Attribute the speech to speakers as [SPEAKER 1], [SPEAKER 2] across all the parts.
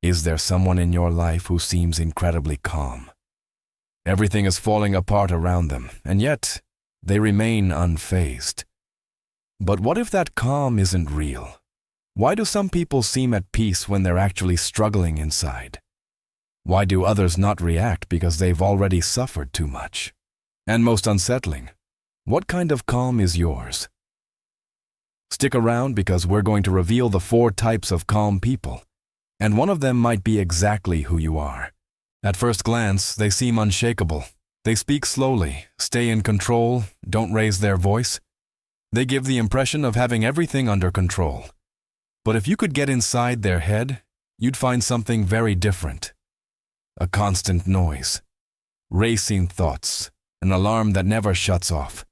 [SPEAKER 1] Is there someone in your life who seems incredibly calm? Everything is falling apart around them, and yet they remain unfazed. But what if that calm isn't real? Why do some people seem at peace when they're actually struggling inside? Why do others not react because they've already suffered too much? And most unsettling, what kind of calm is yours? Stick around because we're going to reveal the 4 types of calm people, and one of them might be exactly who you are. At first glance, they seem unshakable. They speak slowly, stay in control, don't raise their voice. They give the impression of having everything under control. But if you could get inside their head, you'd find something very different. A constant noise, racing thoughts, an alarm that never shuts off.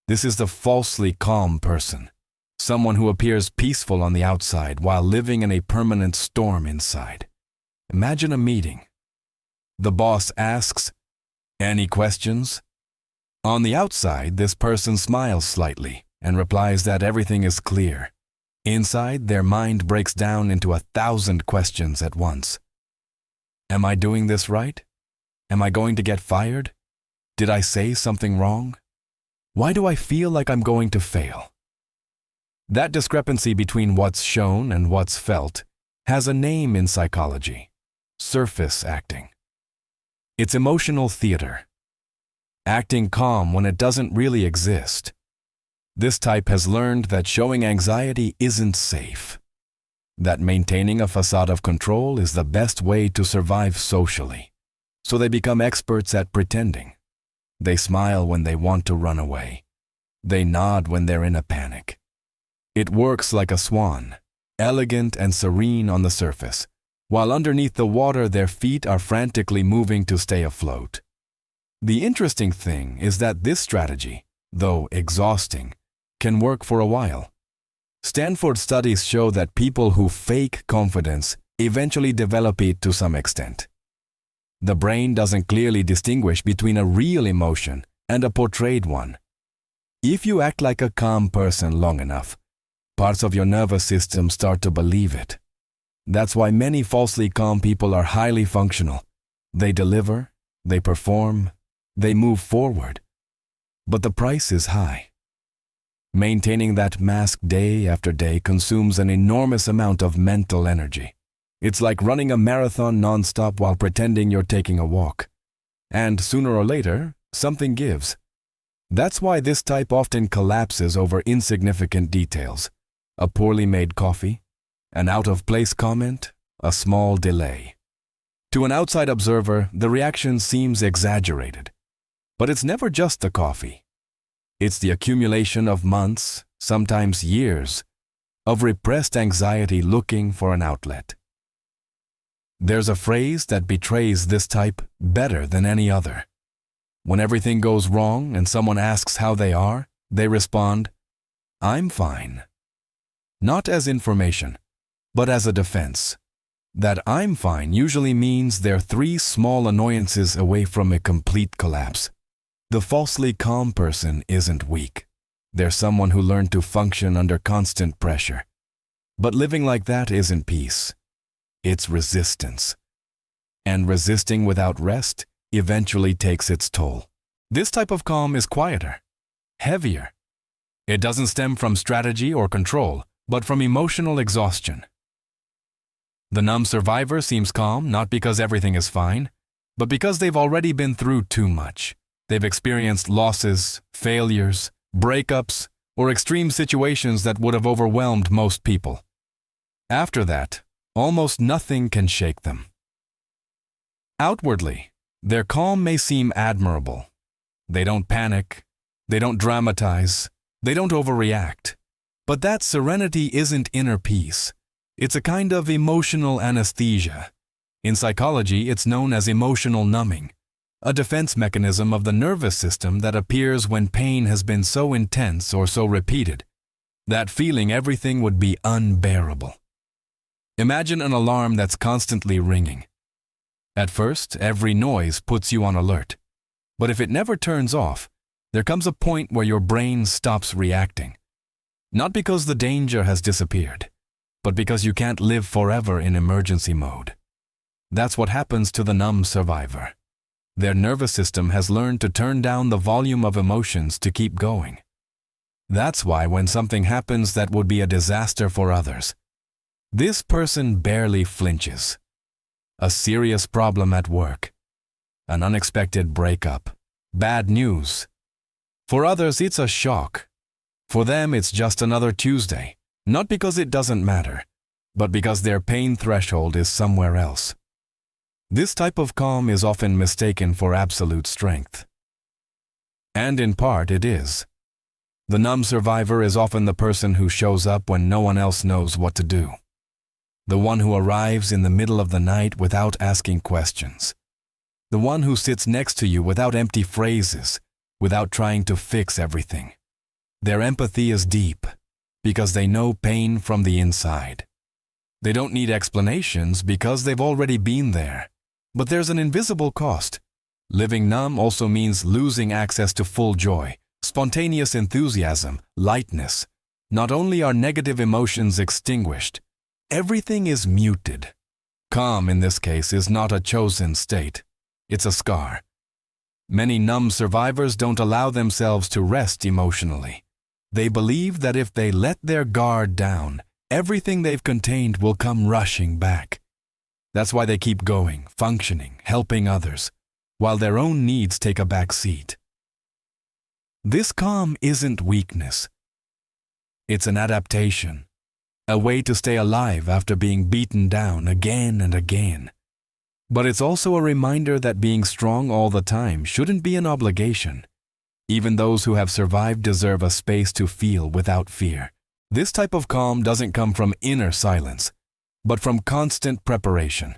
[SPEAKER 1] This is the falsely calm person, someone who appears peaceful on the outside while living in a permanent storm inside. Imagine a meeting. The boss asks, "Any questions?" On the outside, this person smiles slightly and replies that everything is clear. Inside, their mind breaks down into 1,000 questions at once. Am I doing this right? Am I going to get fired? Did I say something wrong? Why do I feel like I'm going to fail? That discrepancy between what's shown and what's felt has a name in psychology: surface acting. It's emotional theater, acting calm when it doesn't really exist. This type has learned that showing anxiety isn't safe, that maintaining a facade of control is the best way to survive socially. So they become experts at pretending. They smile when they want to run away. They nod when they're in a panic. It works like a swan, elegant and serene on the surface, while underneath the water their feet are frantically moving to stay afloat. The interesting thing is that this strategy, though exhausting, can work for a while. Stanford studies show that people who fake confidence eventually develop it to some extent. The brain doesn't clearly distinguish between a real emotion and a portrayed one. If you act like a calm person long enough, parts of your nervous system start to believe it. That's why many falsely calm people are highly functional. They deliver, they perform, they move forward. But the price is high. Maintaining that mask day after day consumes an enormous amount of mental energy. It's like running a marathon nonstop while pretending you're taking a walk. And sooner or later, something gives. That's why this type often collapses over insignificant details. A poorly made coffee, an out-of-place comment, a small delay. To an outside observer, the reaction seems exaggerated. But it's never just the coffee. It's the accumulation of months, sometimes years, of repressed anxiety looking for an outlet. There's a phrase that betrays this type better than any other. When everything goes wrong and someone asks how they are, they respond, "I'm fine." Not as information, but as a defense. That "I'm fine" usually means they're 3 small annoyances away from a complete collapse. The falsely calm person isn't weak. They're someone who learned to function under constant pressure. But living like that isn't peace. It's resistance. And resisting without rest eventually takes its toll. This type of calm is quieter, heavier. It doesn't stem from strategy or control, but from emotional exhaustion. The numb survivor seems calm not because everything is fine, but because they've already been through too much. They've experienced losses, failures, breakups, or extreme situations that would have overwhelmed most people. After that, almost nothing can shake them. Outwardly, their calm may seem admirable. They don't panic, they don't dramatize, they don't overreact. But that serenity isn't inner peace. It's a kind of emotional anesthesia. In psychology, it's known as emotional numbing, a defense mechanism of the nervous system that appears when pain has been so intense or so repeated that feeling everything would be unbearable. Imagine an alarm that's constantly ringing. At first, every noise puts you on alert. But if it never turns off, there comes a point where your brain stops reacting. Not because the danger has disappeared, but because you can't live forever in emergency mode. That's what happens to the numb survivor. Their nervous system has learned to turn down the volume of emotions to keep going. That's why when something happens that would be a disaster for others, this person barely flinches. A serious problem at work, an unexpected breakup, bad news. For others, it's a shock. For them, it's just another Tuesday, not because it doesn't matter, but because their pain threshold is somewhere else. This type of calm is often mistaken for absolute strength. And in part, it is. The numb survivor is often the person who shows up when no one else knows what to do. The one who arrives in the middle of the night without asking questions. The one who sits next to you without empty phrases, without trying to fix everything. Their empathy is deep because they know pain from the inside. They don't need explanations because they've already been there. But there's an invisible cost. Living numb also means losing access to full joy, spontaneous enthusiasm, lightness. Not only are negative emotions extinguished, everything is muted. Calm, in this case, is not a chosen state. It's a scar. Many numb survivors don't allow themselves to rest emotionally. They believe that if they let their guard down, everything they've contained will come rushing back. That's why they keep going, functioning, helping others, while their own needs take a back seat. This calm isn't weakness. It's an adaptation, a way to stay alive after being beaten down again and again. But it's also a reminder that being strong all the time shouldn't be an obligation. Even those who have survived deserve a space to feel without fear. This type of calm doesn't come from inner silence, but from constant preparation.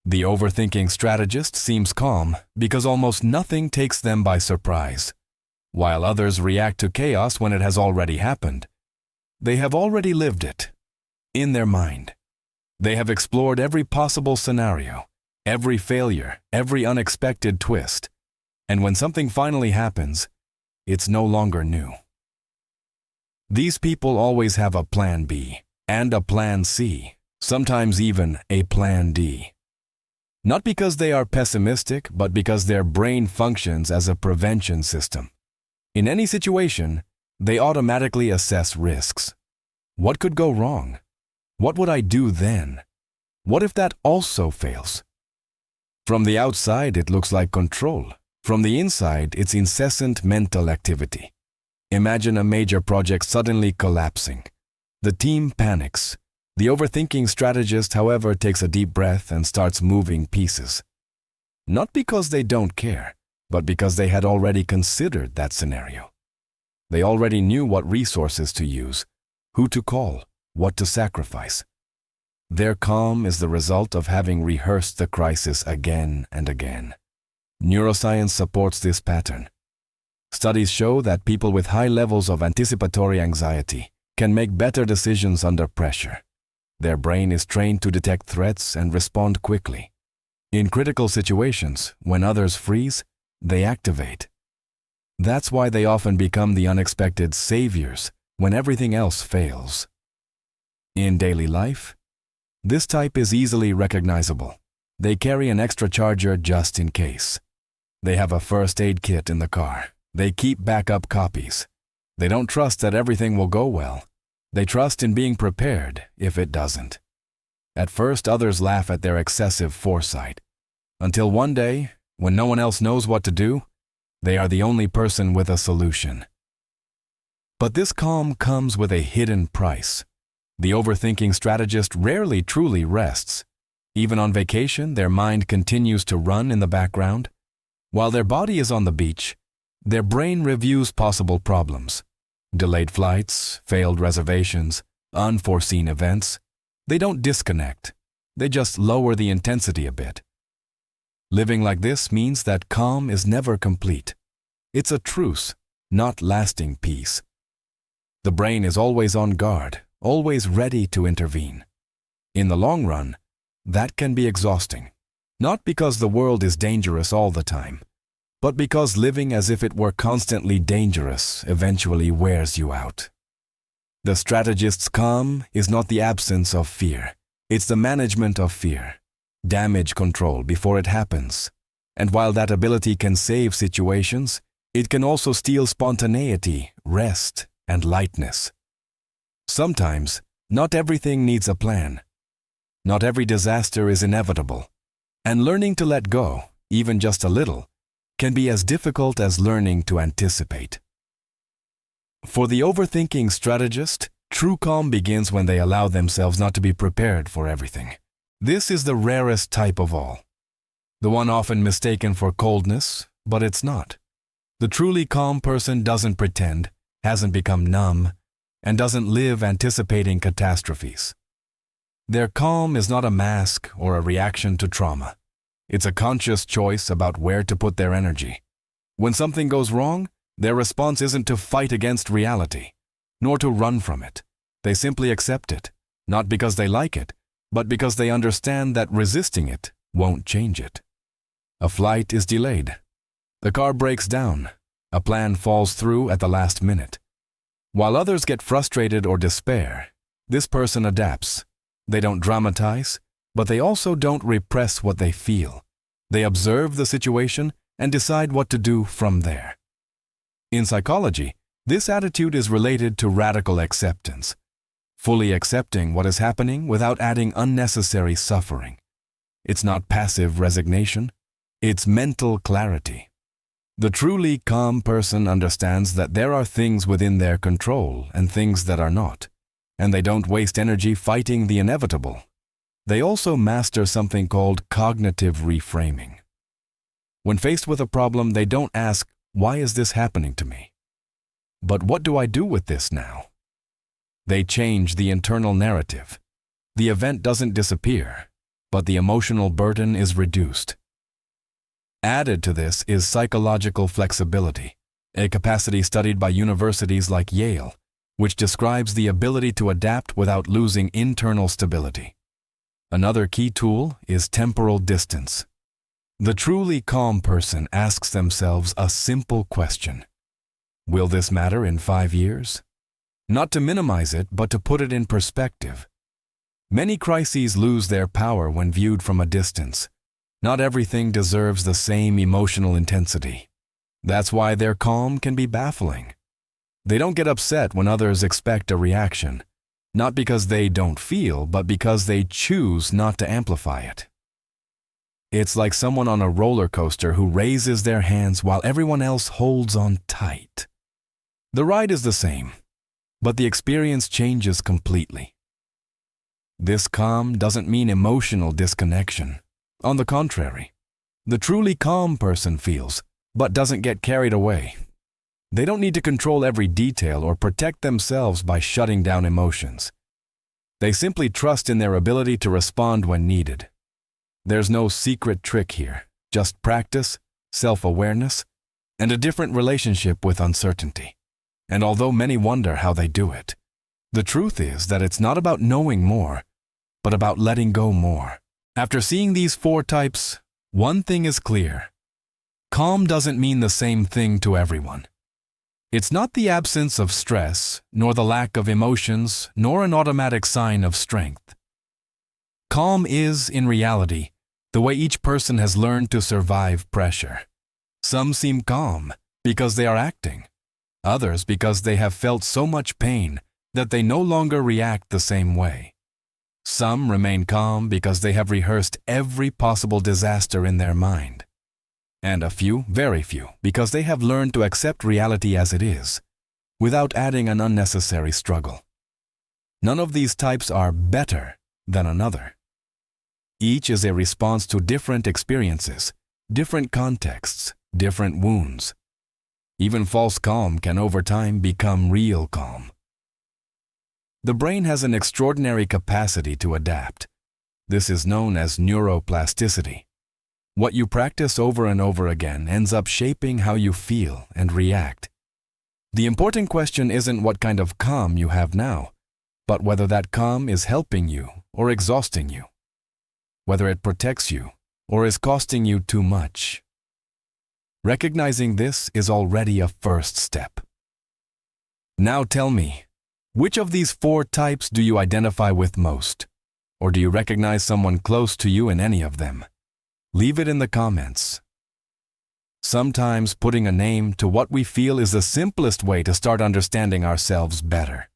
[SPEAKER 1] The overthinking strategist seems calm because almost nothing takes them by surprise, while others react to chaos when it has already happened. They have already lived it, in their mind. They have explored every possible scenario, every failure, every unexpected twist, and when something finally happens, it's no longer new. These people always have a plan B. And a plan C, sometimes even a plan D. Not because they are pessimistic, but because their brain functions as a prevention system. In any situation, they automatically assess risks. What could go wrong? What would I do then? What if that also fails? From the outside, it looks like control. From the inside, it's incessant mental activity. Imagine a major project suddenly collapsing. The team panics. The overthinking strategist, however, takes a deep breath and starts moving pieces. Not because they don't care, but because they had already considered that scenario. They already knew what resources to use, who to call, what to sacrifice. Their calm is the result of having rehearsed the crisis again and again. Neuroscience supports this pattern. Studies show that people with high levels of anticipatory anxiety can make better decisions under pressure. Their brain is trained to detect threats and respond quickly. In critical situations, when others freeze, they activate. That's why they often become the unexpected saviors when everything else fails. In daily life, this type is easily recognizable. They carry an extra charger just in case. They have a first aid kit in the car. They keep backup copies. They don't trust that everything will go well. They trust in being prepared if it doesn't. At first, others laugh at their excessive foresight. Until one day, when no one else knows what to do, they are the only person with a solution. But this calm comes with a hidden price. The overthinking strategist rarely truly rests. Even on vacation, their mind continues to run in the background. While their body is on the beach, their brain reviews possible problems. Delayed flights, failed reservations, unforeseen events. They don't disconnect. They just lower the intensity a bit. Living like this means that calm is never complete. It's a truce, not lasting peace. The brain is always on guard, always ready to intervene. In the long run, that can be exhausting. Not because the world is dangerous all the time, but because living as if it were constantly dangerous eventually wears you out. The strategist's calm is not the absence of fear. It's the management of fear. damage control before it happens. And while that ability can save situations, it can also steal spontaneity, rest, and lightness. Sometimes, not everything needs a plan. Not every disaster is inevitable. And learning to let go, even just a little, can be as difficult as learning to anticipate. For the overthinking strategist, true calm begins when they allow themselves not to be prepared for everything. This is the rarest type of all. The one often mistaken for coldness, but it's not. The truly calm person doesn't pretend, hasn't become numb, and doesn't live anticipating catastrophes. Their calm is not a mask or a reaction to trauma. It's a conscious choice about where to put their energy. When something goes wrong, their response isn't to fight against reality, nor to run from it. They simply accept it, not because they like it, but because they understand that resisting it won't change it. A flight is delayed. The car breaks down. A plan falls through at the last minute. While others get frustrated or despair, this person adapts. They don't dramatize, but they also don't repress what they feel. They observe the situation and decide what to do from there. In psychology, this attitude is related to radical acceptance, fully accepting what is happening without adding unnecessary suffering. It's not passive resignation, it's mental clarity. The truly calm person understands that there are things within their control and things that are not, and they don't waste energy fighting the inevitable. They also master something called cognitive reframing. When faced with a problem, they don't ask, "Why is this happening to me?" but "What do I do with this now?" They change the internal narrative. The event doesn't disappear, but the emotional burden is reduced. Added to this is psychological flexibility, a capacity studied by universities like Yale, which describes the ability to adapt without losing internal stability. Another key tool is temporal distance. The truly calm person asks themselves a simple question. Will this matter in 5 years? Not to minimize it, but to put it in perspective. Many crises lose their power when viewed from a distance. Not everything deserves the same emotional intensity. That's why their calm can be baffling. They don't get upset when others expect a reaction, not because they don't feel, but because they choose not to amplify it. It's like someone on a roller coaster who raises their hands while everyone else holds on tight. The ride is the same, but the experience changes completely. This calm doesn't mean emotional disconnection. On the contrary, the truly calm person feels, but doesn't get carried away. They don't need to control every detail or protect themselves by shutting down emotions. They simply trust in their ability to respond when needed. There's no secret trick here, just practice, self-awareness, and a different relationship with uncertainty. And although many wonder how they do it, the truth is that it's not about knowing more, but about letting go more. After seeing these 4 types, one thing is clear. Calm doesn't mean the same thing to everyone. It's not the absence of stress, nor the lack of emotions, nor an automatic sign of strength. Calm is, in reality, the way each person has learned to survive pressure. Some seem calm because they are acting, others because they have felt so much pain that they no longer react the same way. Some remain calm because they have rehearsed every possible disaster in their mind. And a few, very few, because they have learned to accept reality as it is, without adding an unnecessary struggle. None of these types are better than another. Each is a response to different experiences, different contexts, different wounds. Even false calm can over time become real calm. The brain has an extraordinary capacity to adapt. This is known as neuroplasticity. What you practice over and over again ends up shaping how you feel and react. The important question isn't what kind of calm you have now, but whether that calm is helping you or exhausting you, whether it protects you or is costing you too much. Recognizing this is already a first step. Now tell me, which of these 4 types do you identify with most? Or do you recognize someone close to you in any of them? Leave it in the comments. Sometimes putting a name to what we feel is the simplest way to start understanding ourselves better.